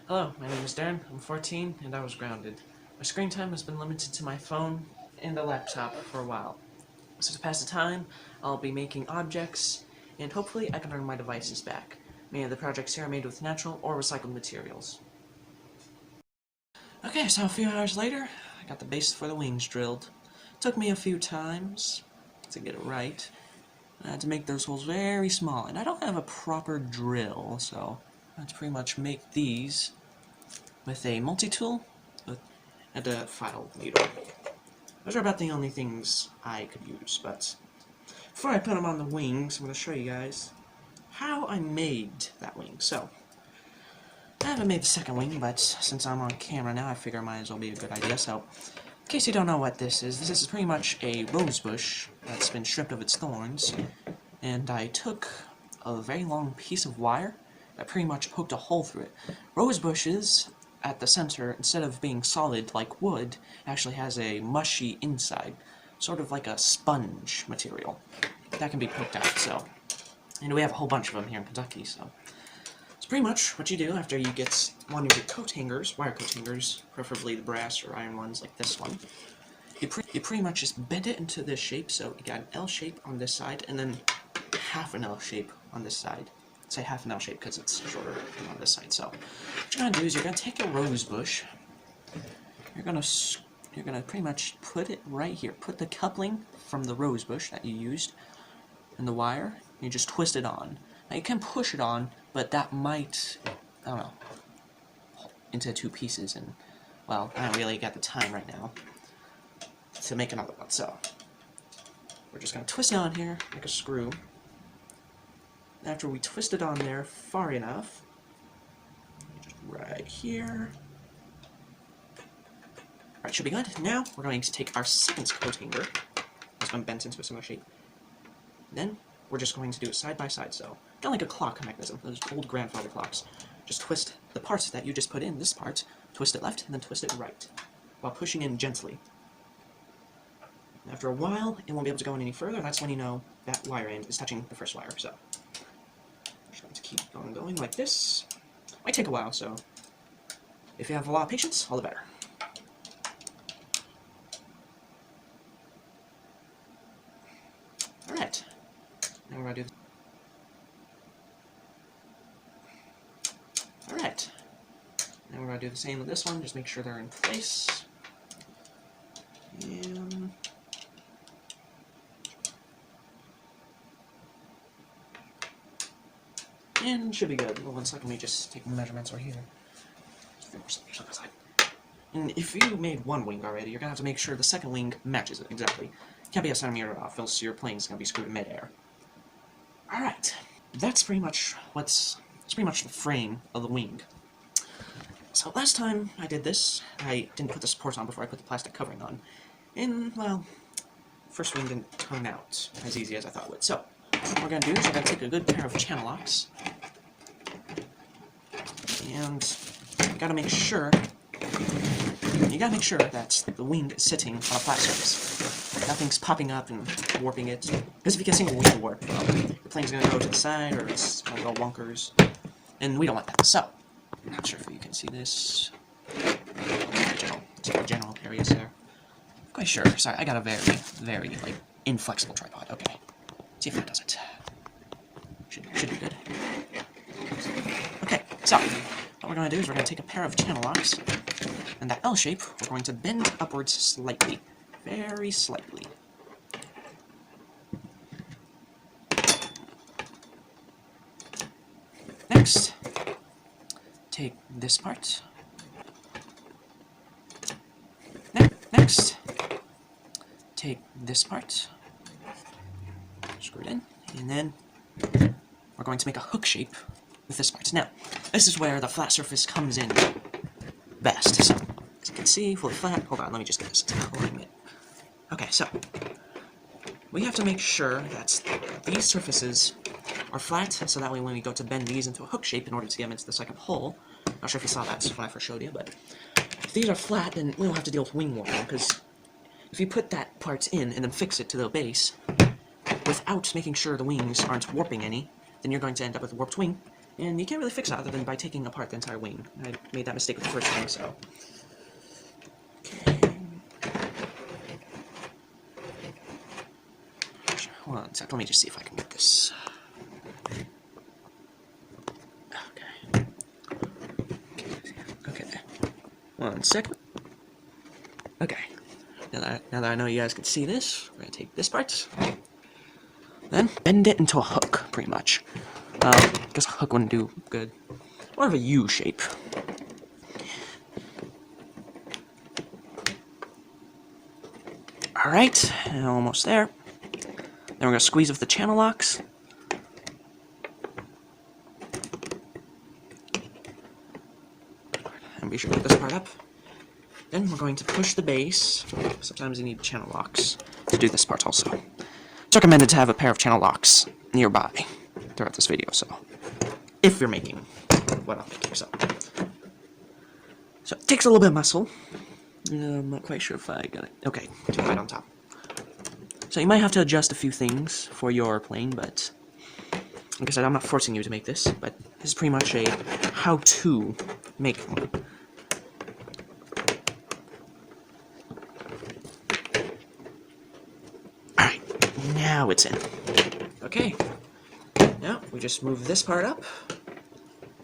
Hello, my name is Darren, I'm 14, and I was grounded. My screen time has been limited to my phone and a laptop for a while. So to pass the time, I'll be making objects, and hopefully I can earn my devices back. Many of the projects here are made with natural or recycled materials. Okay, so a few hours later, I got the base for the wings drilled. Took me a few times to get it right. I had to make those holes very small, and I don't have a proper drill, so I had to pretty much make these with a multi-tool and a file needle. Those are about the only things I could use, but before I put them on the wings, I'm going to show you guys how I made that wing. So, I haven't made the second wing, but since I'm on camera now, I figure it might as well be a good idea. So, in case you don't know what this is pretty much a rose bush that's been stripped of its thorns, and I took a very long piece of wire that pretty much poked a hole through it. Rose bushes at the center, instead of being solid like wood, actually has a mushy inside, sort of like a sponge material that can be poked out. So, and we have a whole bunch of them here in Kentucky. So, it's pretty much what you do after you get one of your coat hangers, wire coat hangers, preferably the brass or iron ones like this one. You pretty much just bend it into this shape, so you got an L shape on this side, and then half an L shape on this side. Say half an L shape because it's shorter on this side. So what you're gonna do is you're gonna take a rose bush. You're gonna pretty much put it right here. Put the coupling from the rose bush that you used in the wire. You just twist it on. Now you can push it on, but that might, I don't know, into two pieces. And well, I don't really got the time right now to make another one. So we're just gonna twist it on here like a screw. After we twist it on there far enough, just right here. Alright, should be good. Now we're going to take our second coat hanger. This one bent into a similar shape. Then we're just going to do it side by side, so kind of like a clock mechanism, those old grandfather clocks. Just twist the parts that you just put in, this part, twist it left, and then twist it right, while pushing in gently. After a while, it won't be able to go any further, and that's when you know that wire end is touching the first wire, so just going to keep going like this. Might take a while, so if you have a lot of patience, all the better. Alright, now we're going to do Alright, now we're going to do the same with this one, just make sure they're in place. And should be good. Well, 1 second, let me just take the measurements right here. And if you made one wing already, you're going to have to make sure the second wing matches it exactly. Can't be a centimeter off, else your plane's going to be screwed in midair. Alright, that's pretty much the frame of the wing. So last time I did this, I didn't put the supports on before I put the plastic covering on. And, well, first wing didn't turn out as easy as I thought it would. So, what we're going to do is we're going to take a good pair of channel locks, and you got to make sure that the wing is sitting on a flat surface. Nothing's popping up and warping it. Because if you get a single wing warp, the plane's going to go to the side, or it's going to go wonkers, and we don't want that. So, I'm not sure if you can see this. General areas there. Quite sure. Sorry, I got a very, like, inflexible tripod. Okay. See if that does it. Should be good. Okay, so what we're going to do is we're going to take a pair of channel locks, and that L shape, we're going to bend upwards slightly. Very slightly. Next, take this part. Next, take this part. Screw it in, and then we're going to make a hook shape with this part. Now, this is where the flat surface comes in best. So, as you can see, fully flat. Hold on, let me just get this alignment. Okay, so we have to make sure that these surfaces are flat, so that way when we go to bend these into a hook shape in order to get them into the second hole, not sure if you saw that when I first showed you, but if these are flat, then we don't have to deal with wing warping, because if you put that part in and then fix it to the base, without making sure the wings aren't warping any, then you're going to end up with a warped wing, And you can't really fix it other than by taking apart the entire wing. I made that mistake with the first wing, so... Okay. Hold on a sec, let me just see if I can get this. Okay. Okay. One second. Okay. Now that I know you guys can see this, we're going to take this part. Then bend it into a hook, pretty much. I guess a hook wouldn't do good. More of a U shape. Alright, almost there. Then we're going to squeeze with the channel locks. And be sure to get this part up. Then we're going to push the base. Sometimes you need channel locks to do this part also. It's recommended to have a pair of channel locks nearby throughout this video, so if you're making what I'm making, so it takes a little bit of muscle. I'm not quite sure if I got it. Okay, right on top. So you might have to adjust a few things for your plane, but like I said, I'm not forcing you to make this, but this is pretty much a how-to make one. Alright, now it's in. Okay, now we just move this part up.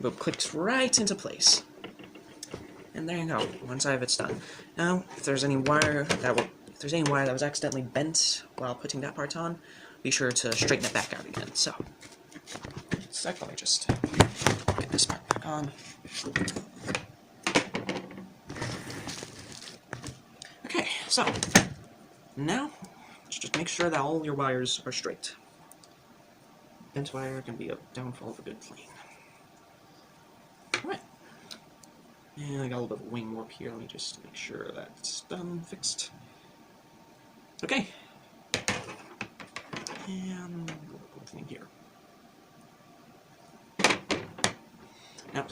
It clicks right into place. And there you go. One side of it's done. Now, if there's any wire that was accidentally bent while putting that part on, be sure to straighten it back out again. So, let me just get this part back on. Okay, so now just make sure that all your wires are straight. Bent wire can be a downfall of a good plane. Alright. And I got a little bit of wing warp here. Let me just make sure that's done, fixed. Okay. And one thing here. Now,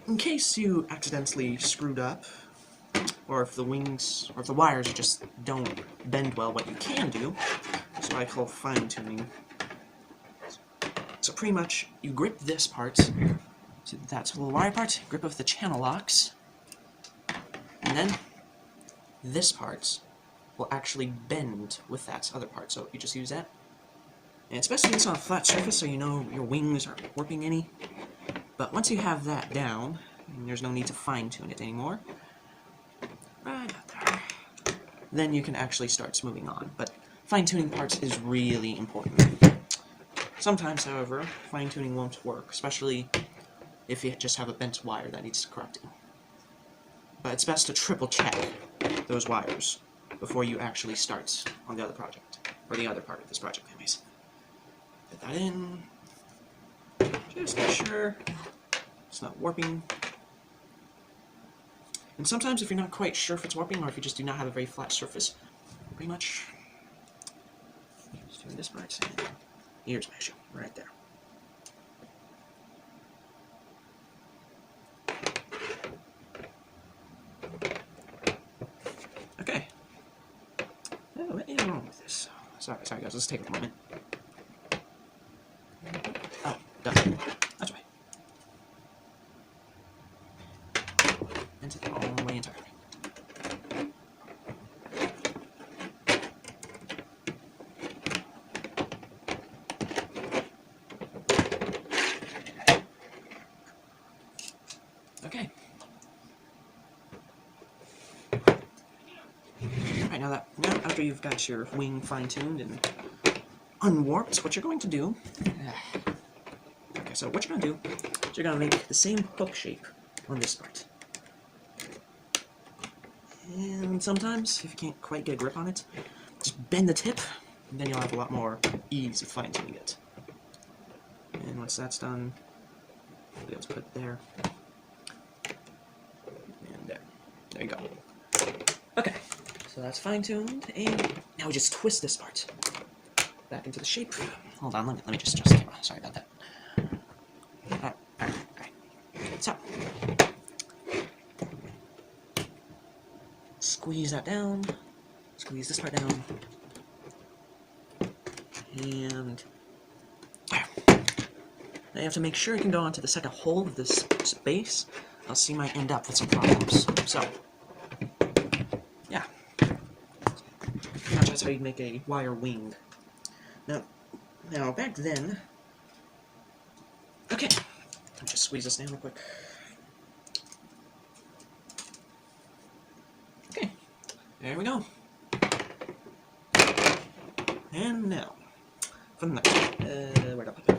in case you accidentally screwed up, or if the wings, or if the wires just don't bend well, what you can do is what I call fine-tuning. So pretty much, you grip this part. So that's the little wire part, grip with the channel locks, and then this part will actually bend with that other part, so you just use that. And especially when it's on a flat surface, so you know your wings aren't warping any. But once you have that down, there's no need to fine-tune it anymore. Right out there. Then you can actually start moving on, but fine-tuning parts is really important. Sometimes, however, fine-tuning won't work, especially if you just have a bent wire that needs correcting. But it's best to triple check those wires before you actually start on the other project, or the other part of this project anyways. Put that in, just make sure it's not warping. And sometimes if you're not quite sure if it's warping, or if you just do not have a very flat surface, pretty much, just doing this part, and here's my issue, right there. Okay. Oh, what is wrong with this? Sorry guys, let's take a moment. Oh, done. That's right. And take it all the way entirely. Okay. Alright, now after you've got your wing fine-tuned and unwarped, what you're going to do... Okay, so what you're going to do is you're going to make the same hook shape on this part. And sometimes, if you can't quite get a grip on it, just bend the tip, and then you'll have a lot more ease of fine-tuning it. And once that's done, we'll be able to put it there. And there. There you go. Okay, so that's fine-tuned, and now we just twist this part back into the shape. Hold on, let me just adjust the camera. Sorry about that. Alright. So, squeeze that down, squeeze this part down, and there. Now you have to make sure it can go onto the second hole of this base, else you might end up with some problems. So, yeah. That's how you make a wire wing. Now back then... Okay, let me just squeeze this down real quick. Okay, there we go. And now, from there, where'd I put it?